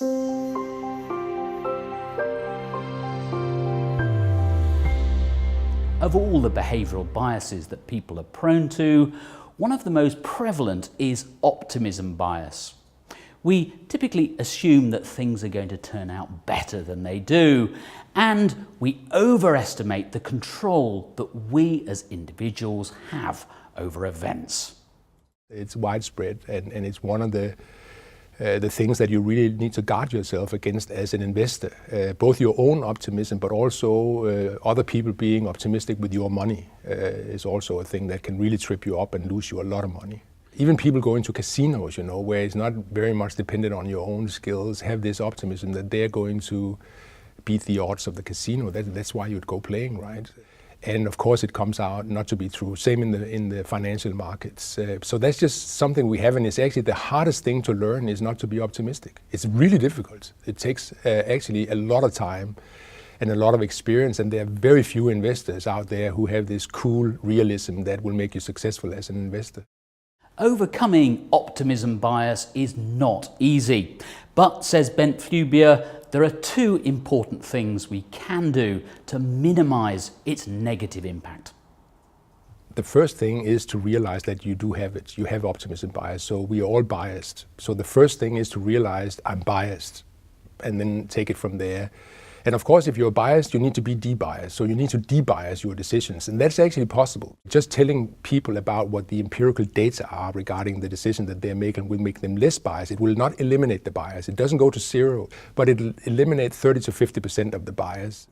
Of all the behavioural biases that people are prone to, one of the most prevalent is optimism bias. We typically assume that things are going to turn out better than they do, and we overestimate the control that we as individuals have over events. It's widespread, and it's one of the things that you really need to guard yourself against as an investor. Both your own optimism, but also other people being optimistic with your money is also a thing that can really trip you up and lose you a lot of money. Even people going to casinos, where it's not very much dependent on your own skills, have this optimism that they're going to beat the odds of the casino. That's why you'd go playing, right? And of course it comes out not to be true. Same in the financial markets. So that's just something we have, and it's actually the hardest thing to learn is not to be optimistic. It's really difficult. It takes actually a lot of time and a lot of experience, and there are very few investors out there who have this cool realism that will make you successful as an investor. Overcoming optimism bias is not easy, but, says Bent Flubier, there are two important things we can do to minimise its negative impact. The first thing is to realize that you do have it. You have optimism bias, so we are all biased. So the first thing is to realize I'm biased, and then take it from there. And of course, if you're biased, you need to be de-biased. So you need to de-bias your decisions. And that's actually possible. Just telling people about what the empirical data are regarding the decision that they're making will make them less biased. It will not eliminate the bias. It doesn't go to zero, but it'll eliminate 30 to 50% of the bias.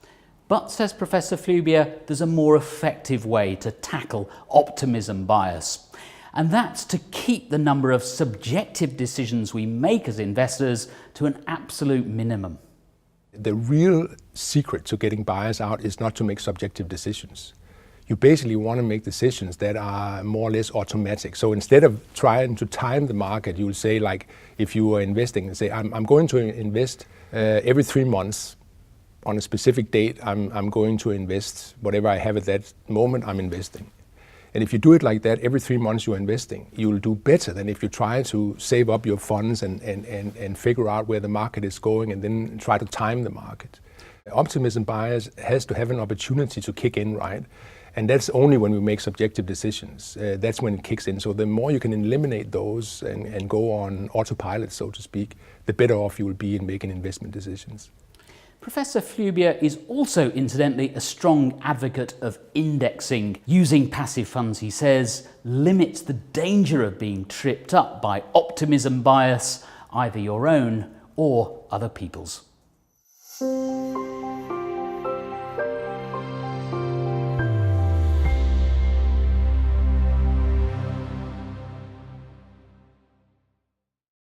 But, says Professor Flubier, there's a more effective way to tackle optimism bias. And that's to keep the number of subjective decisions we make as investors to an absolute minimum. The real secret to getting bias out is not to make subjective decisions. You basically want to make decisions that are more or less automatic. So instead of trying to time the market, you will say, like, if you are investing and say, I'm going to invest every 3 months on a specific date, I'm going to invest whatever I have at that moment, I'm investing. And if you do it like that, every 3 months you're investing, you'll do better than if you try to save up your funds and figure out where the market is going and then try to time the market. Optimism bias has to have an opportunity to kick in, right? And that's only when we make subjective decisions. That's when it kicks in. So the more you can eliminate those and go on autopilot, so to speak, the better off you will be in making investment decisions. Professor Flubier is also, incidentally, a strong advocate of indexing. Using passive funds, he says, limits the danger of being tripped up by optimism bias, either your own or other people's.